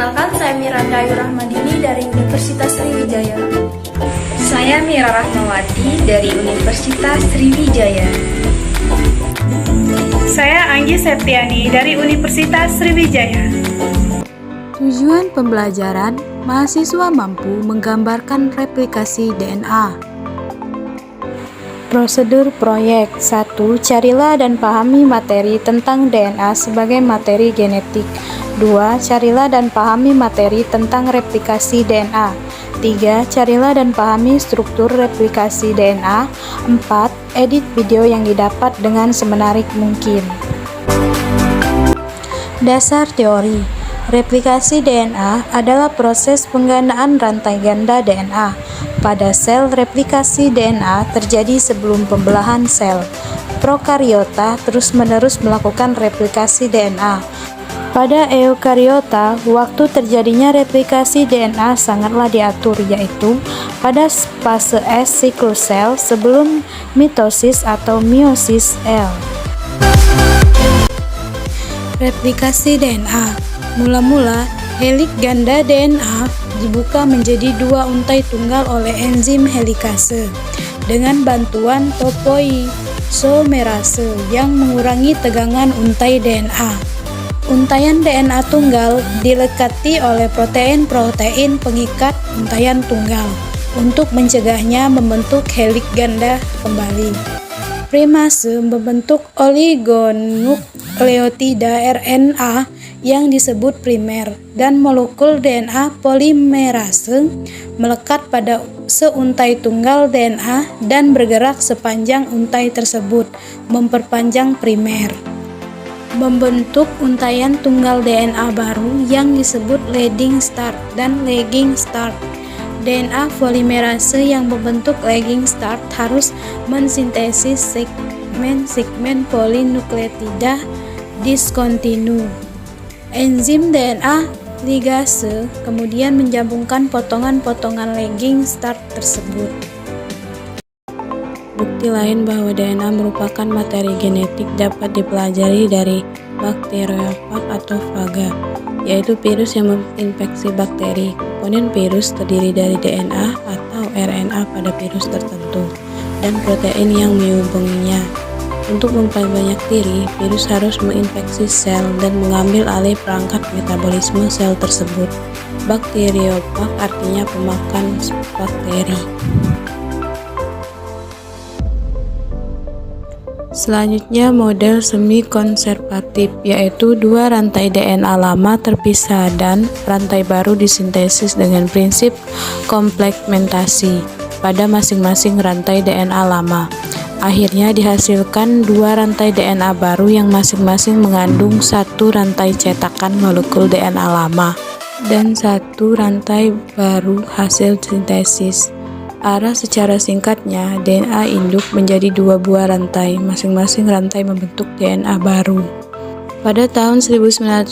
Perkenalkan, saya Miranda Ayu Rahmadini dari Universitas Sriwijaya. Saya Mira Rahmawati dari Universitas Sriwijaya. Saya Anggi Septiani dari Universitas Sriwijaya. Tujuan pembelajaran, mahasiswa mampu menggambarkan replikasi DNA. Prosedur proyek 1. Carilah dan pahami materi tentang DNA sebagai materi genetik. 2. Carilah dan pahami materi tentang replikasi DNA. 3. Carilah dan pahami struktur replikasi DNA. 4. Edit video yang didapat dengan semenarik mungkin. Dasar teori. Replikasi DNA adalah proses penggandaan rantai ganda DNA. Pada sel, replikasi DNA terjadi sebelum pembelahan sel. Prokariota terus-menerus melakukan replikasi DNA. Pada eukariota, waktu terjadinya replikasi DNA sangatlah diatur, yaitu pada fase S siklus sel sebelum mitosis atau meiosis L. Replikasi DNA. Mula-mula, helik ganda DNA dibuka menjadi dua untai tunggal oleh enzim helikase dengan bantuan topoisomerase yang mengurangi tegangan untai DNA. Untaian DNA tunggal dilekati oleh protein-protein pengikat untaian tunggal untuk mencegahnya membentuk helik ganda kembali. Primase membentuk oligonukleotida RNA yang disebut primer, dan molekul DNA polimerase melekat pada seuntai tunggal DNA dan bergerak sepanjang untai tersebut, memperpanjang primer, membentuk untaian tunggal DNA baru yang disebut leading start dan lagging start. DNA polimerase yang membentuk lagging start harus mensintesis segmen polinukleotida diskontinu. Enzim DNA ligase kemudian menjambungkan potongan-potongan lagging start tersebut. Bukti lain bahwa DNA merupakan materi genetik dapat dipelajari dari bakteriofag atau faga, yaitu virus yang menginfeksi bakteri. Komponen virus terdiri dari DNA atau RNA pada virus tertentu dan protein yang menghubunginya. Untuk memperbanyak diri, virus harus menginfeksi sel dan mengambil alih perangkat metabolisme sel tersebut. Bakteriofag artinya pemakan bakteri. Selanjutnya, model semi-konservatif, yaitu dua rantai DNA lama terpisah dan rantai baru disintesis dengan prinsip komplementasi pada masing-masing rantai DNA lama. Akhirnya dihasilkan dua rantai DNA baru yang masing-masing mengandung satu rantai cetakan molekul DNA lama dan satu rantai baru hasil sintesis. Arah secara singkatnya, DNA induk menjadi dua buah rantai, masing-masing rantai membentuk DNA baru. Pada tahun 1958,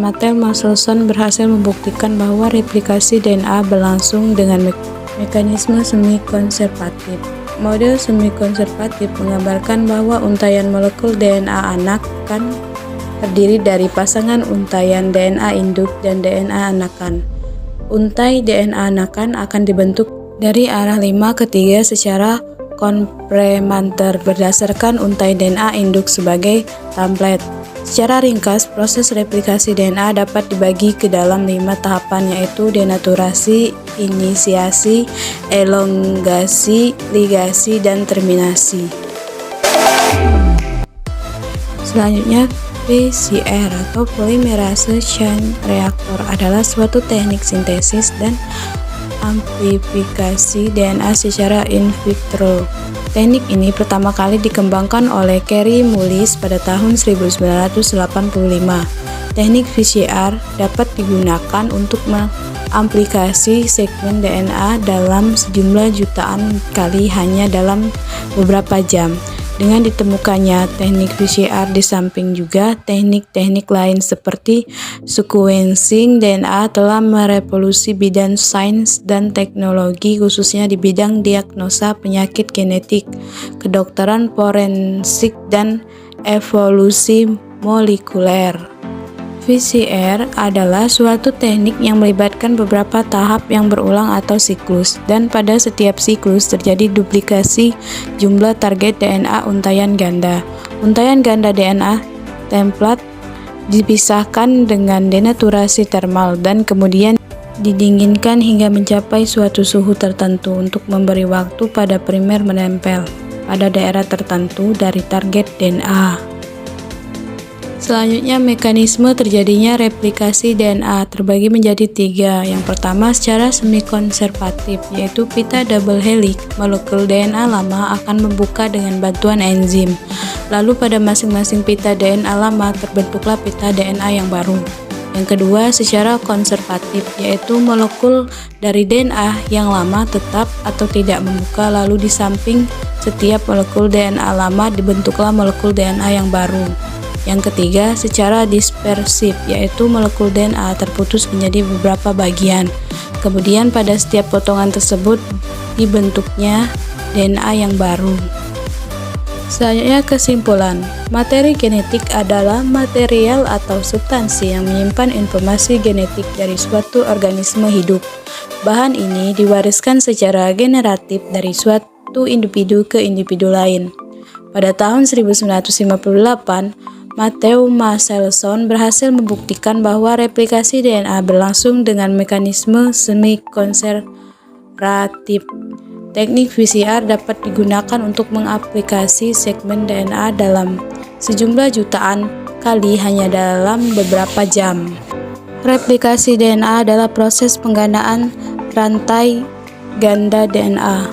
Mattel Michelson berhasil membuktikan bahwa replikasi DNA berlangsung dengan mekanisme semi-konservatif. Model semi-konservatif menggambarkan bahwa untaian molekul DNA anak kan terdiri dari pasangan untaian DNA induk dan DNA anakan. Untai DNA anakan akan dibentuk dari arah 5 ke 3 secara komplementer berdasarkan untai DNA induk sebagai template. Secara ringkas, proses replikasi DNA dapat dibagi ke dalam 5 tahapan, yaitu denaturasi, inisiasi, elongasi, ligasi, dan terminasi. Selanjutnya, PCR atau polymerase chain reactor adalah suatu teknik sintesis dan amplifikasi DNA secara in vitro. Teknik ini pertama kali dikembangkan oleh Kary Mullis pada tahun 1985. Teknik PCR dapat digunakan untuk mengamplikasi segmen DNA dalam sejumlah jutaan kali hanya dalam beberapa jam. Dengan ditemukannya teknik PCR, di samping juga teknik-teknik lain seperti sequencing DNA telah merevolusi bidang sains dan teknologi, khususnya di bidang diagnosa penyakit genetik, kedokteran forensik, dan evolusi molekuler. VCR adalah suatu teknik yang melibatkan beberapa tahap yang berulang atau siklus, dan pada setiap siklus terjadi duplikasi jumlah target DNA untaian ganda. Untaian ganda DNA template dipisahkan dengan denaturasi termal dan kemudian didinginkan hingga mencapai suatu suhu tertentu untuk memberi waktu pada primer menempel pada daerah tertentu dari target DNA. Selanjutnya, mekanisme terjadinya replikasi DNA terbagi menjadi 3. Yang pertama secara semi-konservatif, yaitu pita double helix. Molekul DNA lama akan membuka dengan bantuan enzim. Lalu pada masing-masing pita DNA lama terbentuklah pita DNA yang baru. Yang kedua, secara konservatif, yaitu molekul dari DNA yang lama tetap atau tidak membuka, lalu di samping setiap molekul DNA lama dibentuklah molekul DNA yang baru. Yang ketiga, secara dispersif, yaitu molekul DNA terputus menjadi beberapa bagian. Kemudian pada setiap potongan tersebut dibentuknya DNA yang baru. Selanjutnya, kesimpulan. Materi genetik adalah material atau substansi yang menyimpan informasi genetik dari suatu organisme hidup. Bahan ini diwariskan secara generatif dari suatu individu ke individu lain. Pada tahun 1958, Matthew Michelson berhasil membuktikan bahwa replikasi DNA berlangsung dengan mekanisme semi-konservatif. Teknik VCR dapat digunakan untuk mengaplikasi segmen DNA dalam sejumlah jutaan kali hanya dalam beberapa jam. Replikasi DNA adalah proses penggandaan rantai ganda DNA.